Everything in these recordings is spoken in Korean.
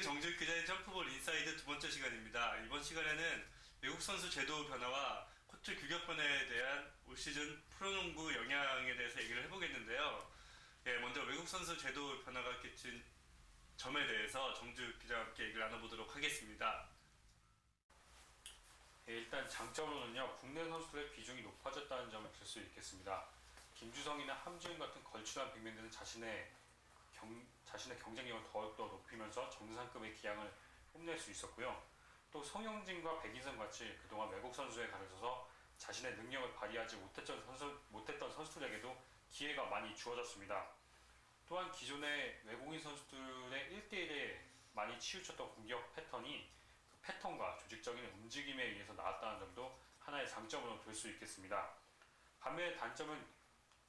정주익 기자의 점프볼 인사이드 두 번째 시간입니다. 이번 시간에는 외국 선수 제도 변화와 코트 규격변화에 대한 올 시즌 프로농구 영향에 대해서 얘기를 해보겠는데요. 먼저 외국 선수 제도 변화가 끼친 점에 대해서 정주익 기자와 함께 얘기를 나눠보도록 하겠습니다. 일단 장점으로는요, 국내 선수들의 비중이 높아졌다는 점을 들 수 있겠습니다. 김주성이나 함지훈 같은 걸출한 빅맨들은 자신의 경쟁력을 더욱더 높이면서 정상급의 기량을 뽐낼 수 있었고요. 또 성영진과 백인선 같이 그동안 외국 선수에 가려져서 자신의 능력을 발휘하지 못했던 선수들에게도 기회가 많이 주어졌습니다. 또한 기존의 외국인 선수들의 1대1에 많이 치우쳤던 공격 패턴이 그 패턴과 조직적인 움직임에 의해서 나왔다는 점도 하나의 장점으로 들 수 있겠습니다. 반면에 단점은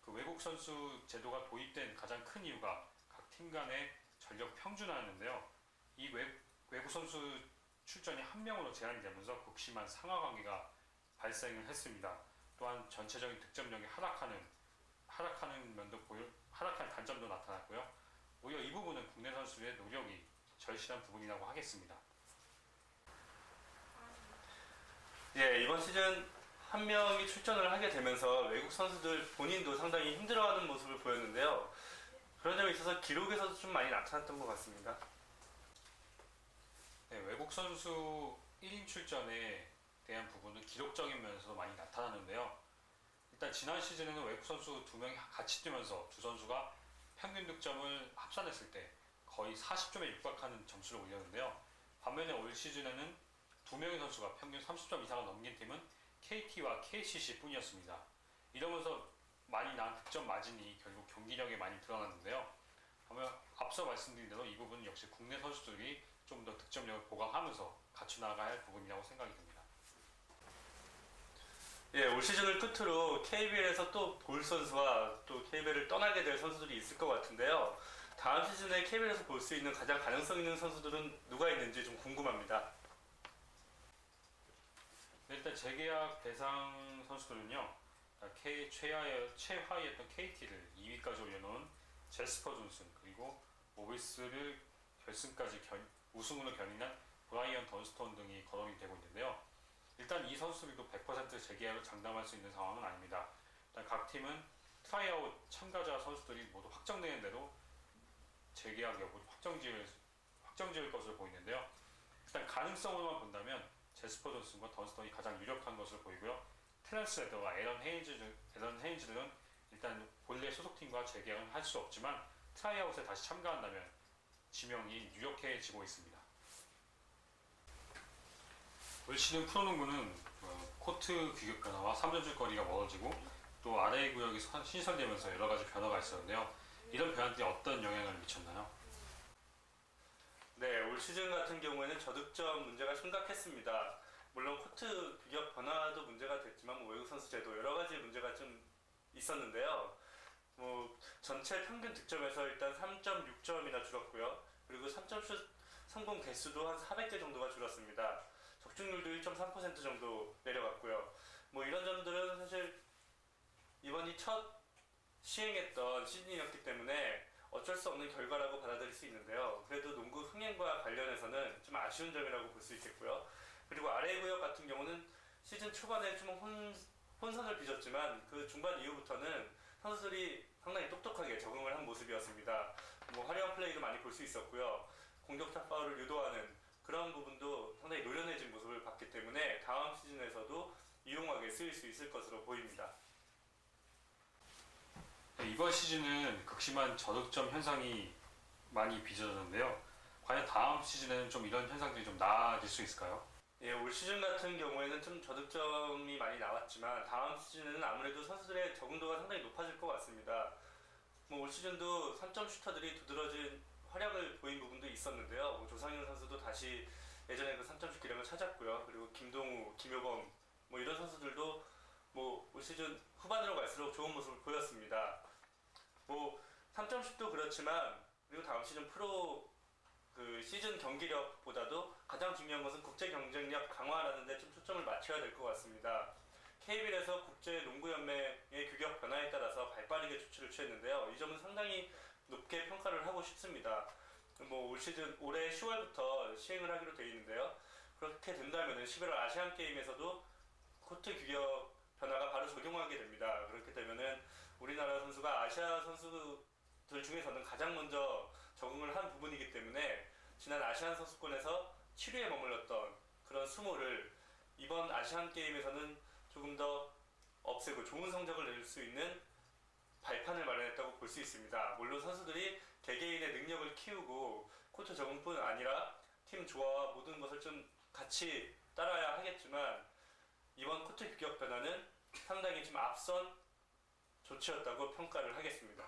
그 외국 선수 제도가 도입된 가장 큰 이유가 각 팀 간의 전력 평준화였는데요. 이 외국 선수 출전이 한 명으로 제한이 되면서 극심한 상하 관계가 발생을 했습니다. 또한 전체적인 득점력이 하락하는 단점도 나타났고요. 오히려 이 부분은 국내 선수들의 노력이 절실한 부분이라고 하겠습니다. 이번 시즌 한 명이 출전을 하게 되면서 외국 선수들 본인도 상당히 힘들어하는 모습을 보였는데요. 그런 점에 있어서 기록에서도 좀 많이 나타났던 것 같습니다. 외국 선수 1인 출전에 대한 부분은 기록적인 면에서도 많이 나타나는데요. 일단 지난 시즌에는 외국 선수 2명이 같이 뛰면서 두 선수가 평균 득점을 합산했을 때 거의 40점에 육박하는 점수를 올렸는데요. 반면에 올 시즌에는 2명의 선수가 평균 30점 이상을 넘긴 팀은 KT와 KCC 뿐이었습니다. 이러면서 많이 난 득점 마진이 결국 경기력에 많이 드러났는데요. 앞서 말씀드린 대로 이 부분은 역시 국내 선수들이 좀 더 득점력을 보강하면서 갖춰나가야 할 부분이라고 생각이 듭니다. 올 시즌을 끝으로 KBL에서 또 볼 선수와 또 KBL을 떠나게 될 선수들이 있을 것 같은데요. 다음 시즌에 KBL에서 볼 수 있는 가장 가능성 있는 선수들은 누가 있는지 좀 궁금합니다. 일단 재계약 대상 선수들은요, 최하위였던 KT를 2위까지 올려놓은 제스퍼 존슨, 그리고 모비스를 결승까지 우승으로 견인한 브라이언 던스톤 등이 거론이 되고 있는데요. 일단 이 선수들도 100% 재계약을 장담할 수 있는 상황은 아닙니다. 일단 각 팀은 트라이아웃 참가자 선수들이 모두 확정되는 대로 재계약 여부를 확정지을 것으로 보이는데요. 일단 가능성으로만 본다면 제스퍼 존슨과 던스톤이 가장 유력한 것으로 보이고요. 테런스 레더와 에런 헤인즈들은 일단 본래 소속팀과 재계약은 할 수 없지만 트라이아웃에 다시 참가한다면 지명이 유력해지고 있습니다. 올 시즌 프로농구는 코트 규격 변화와 3점슛 거리가 멀어지고 또 아래의 구역이 신설되면서 여러 가지 변화가 있었는데요. 이런 변화들이 어떤 영향을 미쳤나요? 올 시즌 같은 경우에는 저득점 문제가 심각했습니다. 물론 코트 규격 변화도 문제가 됐지만 외국 선수 제도 여러 가지 문제가 좀 있었는데요. 전체 평균 득점에서 일단 3.6점이나 줄었고요. 그리고 3점슛 성공 개수도 한 400개 정도가 줄었습니다. 적중률도 1.3% 정도 내려갔고요. 이런 점들은 사실 이번이 첫 시행했던 시즌이었기 때문에 어쩔 수 없는 결과라고 받아들일 수 있는데요. 그래도 농구 흥행과 관련해서는 좀 아쉬운 점이라고 볼 수 있겠고요. 그리고 아래 구역 같은 경우는 시즌 초반에 좀 혼선을 빚었지만 그 중반 이후부터는 선수들이 상당히 똑똑하게 적응을 한 모습이었습니다. 화려한 플레이도 많이 볼 수 있었고요. 공격차 파울을 유도하는 그런 부분도 상당히 노련해진 모습을 봤기 때문에 다음 시즌에서도 유용하게 쓰일 수 있을 것으로 보입니다. 이번 시즌은 극심한 저득점 현상이 많이 빚어졌는데요. 과연 다음 시즌에는 좀 이런 현상들이 좀 나아질 수 있을까요? 올 시즌 같은 경우에는 좀 저득점이 많이 나왔지만 다음 시즌에는 아무래도 선수들의 적응도가 상당히 높아질 것 같습니다. 올 시즌도 3점 슈터들이 두드러진 활약을 보인 부분도 있었는데요. 조상현 선수도 다시 예전에 그 3점슛 기량을 찾았고요. 그리고 김동우, 김효범 이런 선수들도 올 시즌 후반으로 갈수록 좋은 모습을 보였습니다. 3점슛도 그렇지만 그리고 다음 시즌 프로 시즌 경기력보다도 가장 중요한 것은 국제 경쟁력 강화라는 데 좀 초점을 맞춰야 될 것 같습니다. KBL에서 국제농구연맹의 규격 변화에 따라서 발빠르게 조치를 취했는데요. 이 점은 상당히 높게 평가를 하고 싶습니다. 뭐 올 시즌 올해 10월부터 시행을 하기로 되어 있는데요. 그렇게 된다면 11월 아시안 게임에서도 코트 규격 변화가 바로 적용하게 됩니다. 그렇게 되면은 우리나라 선수가 아시아 선수들 중에서는 가장 먼저 적응을 한 부분이기 때문에 지난 아시안 선수권에서 7위에 머물렀던 그런 수모를 이번 아시안 게임에서는 조금 더 없애고 좋은 성적을 낼 수 있는 발판을 마련했다고 볼 수 있습니다. 물론 선수들이 개개인의 능력을 키우고 코트 적응뿐 아니라 팀 조화와 모든 것을 좀 같이 따라야 하겠지만 이번 코트 규격 변화는 상당히 좀 앞선 조치였다고 평가를 하겠습니다.